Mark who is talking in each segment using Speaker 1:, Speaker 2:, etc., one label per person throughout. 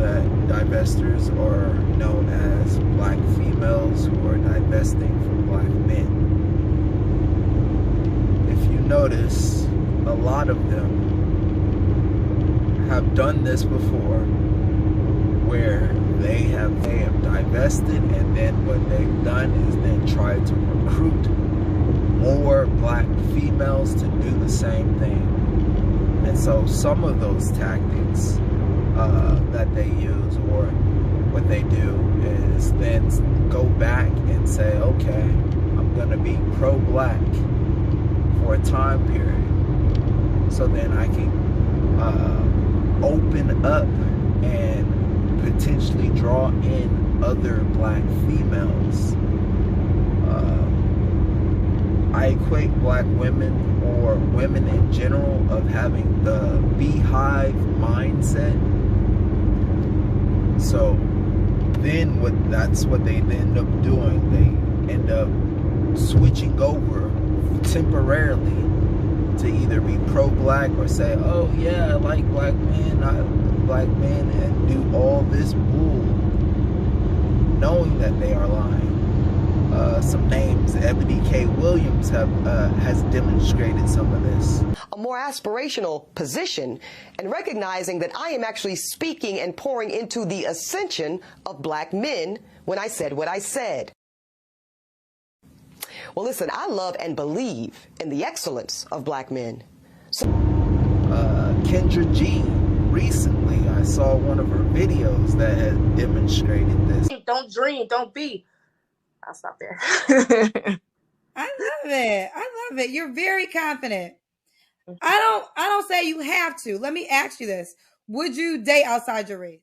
Speaker 1: that divestors are known as black females who are divesting from black men. If you notice, a lot of them have done this before, where they have divested, and then what they've done is then tried to recruit more black females to do the same thing. And so some of those tactics that they use, or what they do, is then go back and say, okay, I'm gonna be pro-black for a time period, so then I can open up and potentially draw in other black females. I equate black women, or women in general, of having the beehive mindset. So then that's what they end up doing. They end up switching over temporarily to either be pro-black or say, oh yeah, I like black men, and do all this bull, knowing that they are lying. Some names, Ebony K. Williams has demonstrated some of this.
Speaker 2: A more aspirational position, and recognizing that I am actually speaking and pouring into the ascension of black men when I said what I said. Well, listen, I love and believe in the excellence of black men. So
Speaker 1: Kendra G, recently I saw one of her videos that had demonstrated this.
Speaker 3: Don't dream, don't be. I'll stop there.
Speaker 4: I love it. I love it. You're very confident. I don't say you have to. Let me ask you this. Would you date outside your race?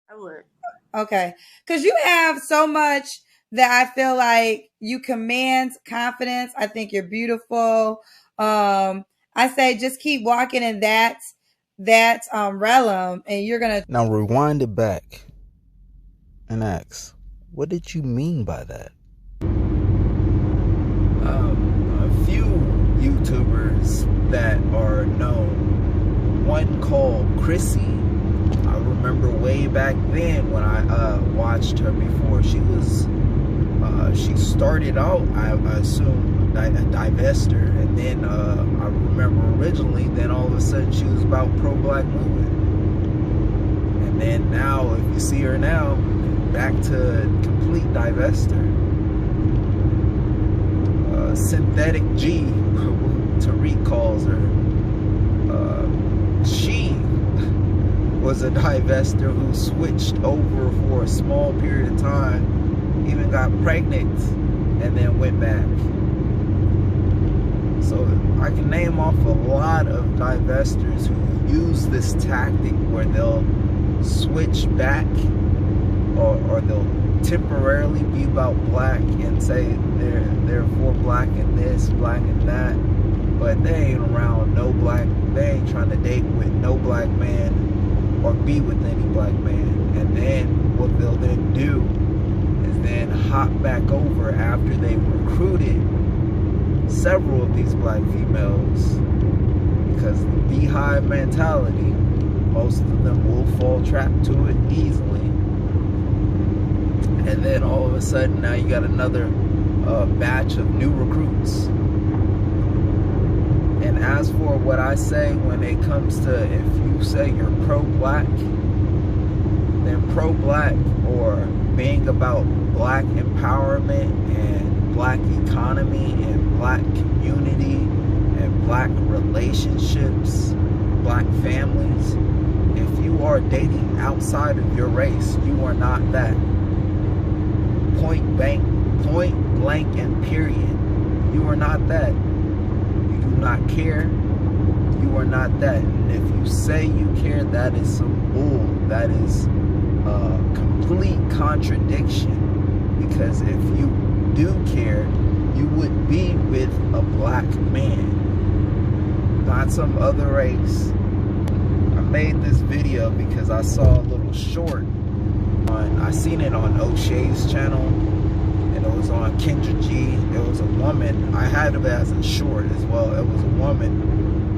Speaker 3: I would.
Speaker 4: Okay. Because you have so much that I feel like you command confidence. I think you're beautiful. I say just keep walking in that realm, and you're gonna.
Speaker 1: Now rewind it back and ask, what did you mean by that? A few YouTubers that are known, one called Chrissy. I remember way back then when I watched her before. She started out, I assume, a divestor, and then I remember originally, then all of a sudden she was about pro-black movement, and then now, if you see her now, back to complete divestor. Synthetic G, Tariq calls her. She was a divestor who switched over for a small period of time, even got pregnant, and then went back. So I can name off a lot of divestors who use this tactic where they'll switch back, or they'll temporarily be about black and say they're for black and this, black and that, but they ain't around no black, they ain't trying to date with no black man or be with any black man. And then what they'll then do is then hop back over after they recruited several of these black females, because the beehive mentality, most of them will fall trap to it easily. And then all of a sudden now you got another batch of new recruits. And as for what I say when it comes to, if you say you're pro-black, then pro-black, or being about black empowerment and black economy and black community and black relationships, black families, if you are dating outside of your race, you are not that. Point blank and period. You are not that. You do not care. You are not that. And if you say you care, that is some bull. That is a complete contradiction. Because if you do care, you would be with a black man, not some other race. I made this video because I saw a little short I seen it on O'Shea's channel, and it was on Kendra G. It was a woman. I had it as a short as well. It was a woman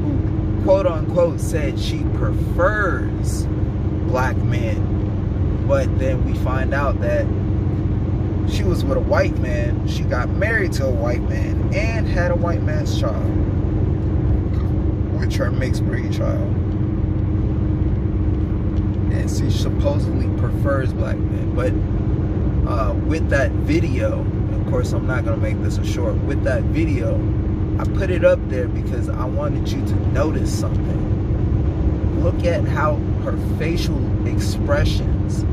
Speaker 1: who, quote unquote, said she prefers black men. But then we find out that she was with a white man. She got married to a white man and had a white man's child, which her mixed breed child. And she supposedly prefers black men. But with that video, of course I'm not gonna make this a short, with that video, I put it up there because I wanted you to notice something. Look at how her facial expressions,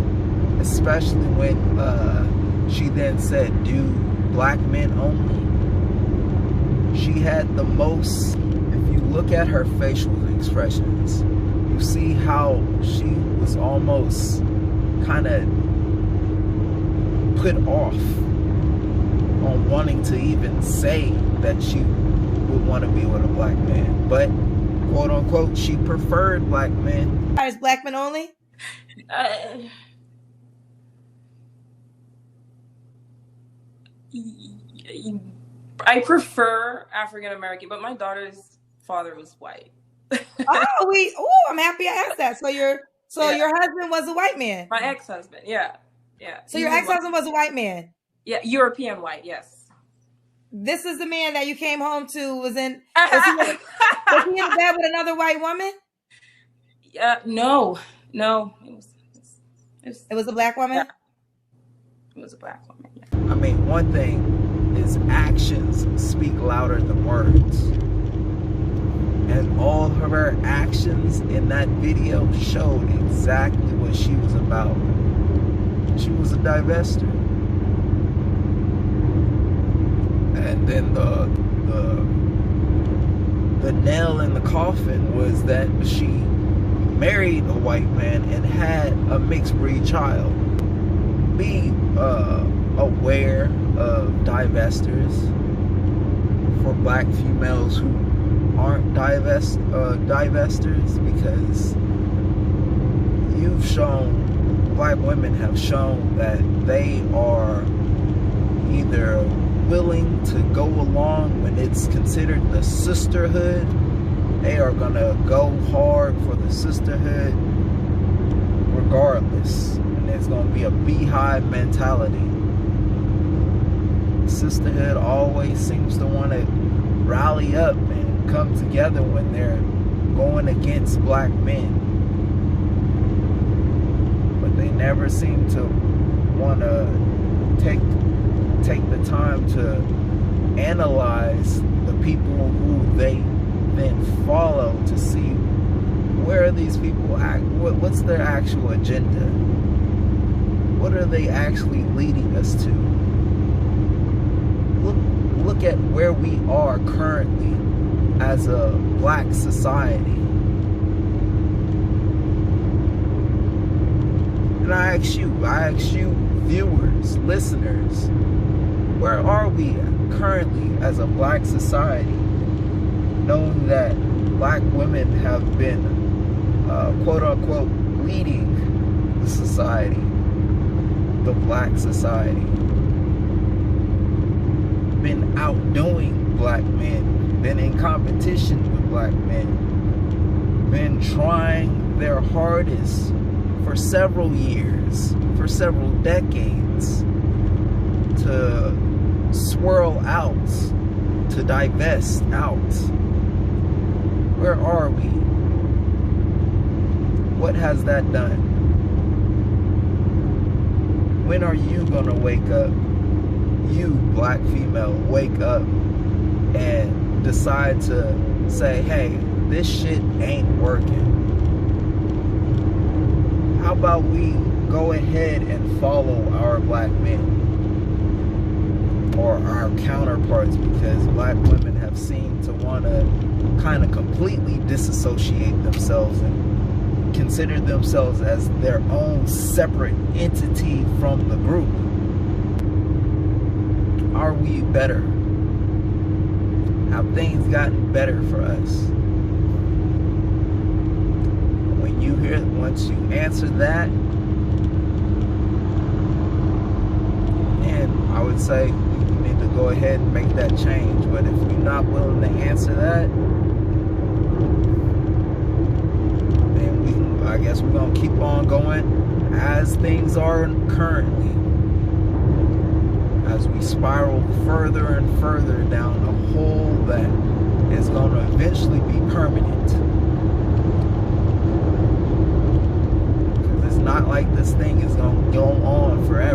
Speaker 1: especially when she then said, do black men only? She had the most, if you look at her facial expressions, you see how she was almost kind of put off on wanting to even say that she would want to be with a black man. But, quote unquote, she preferred black men.
Speaker 4: Is black men only?
Speaker 5: I prefer African American, but my daughter's father was white.
Speaker 4: I'm happy I asked that. So your husband was a white man.
Speaker 5: My ex-husband, yeah.
Speaker 4: So your ex-husband was a white man.
Speaker 5: Yeah, European white, yes.
Speaker 4: This is the man that you came home to. Was he in bed with another white woman?
Speaker 5: No.
Speaker 4: It was a black woman?
Speaker 5: Yeah. It was a black woman, yeah.
Speaker 1: I mean, one thing is actions speak louder than words. And all of her actions in that video showed exactly what she was about. She was a divestor. And then the nail in the coffin was that she married a white man and had a mixed breed child. Be aware of divestors for black females who aren't divestors, because black women have shown that they are either willing to go along when it's considered the sisterhood. They are gonna go hard for the sisterhood regardless, and it's gonna be a beehive mentality. Sisterhood always seems to want to rally up and come together when they're going against black men, but they never seem to want to take the time to analyze the people who they then follow to see where are these people at, what's their actual agenda, what are they actually leading us to. Look at where we are currently as a black society. And I ask you viewers, listeners, where are we currently as a black society, knowing that black women have been quote unquote leading the society, the black society, been outdoing black men, been in competition with black men, been trying their hardest for several years, for several decades, to swirl out, to divest out. Where are we? What has that done? When are you gonna wake up, you black female, wake up and decide to say, hey, this shit ain't working? How about we go ahead and follow our black men or our counterparts, because black women have seemed to want to kind of completely disassociate themselves and consider themselves as their own separate entity from the group. Are we better? Have things gotten better for us? Once you answer that, and I would say you need to go ahead and make that change. But if you're not willing to answer that, then I guess we're gonna keep on going as things are currently, as we spiral further and further down a hole that is gonna eventually be permanent. Because it's not like this thing is gonna go on forever.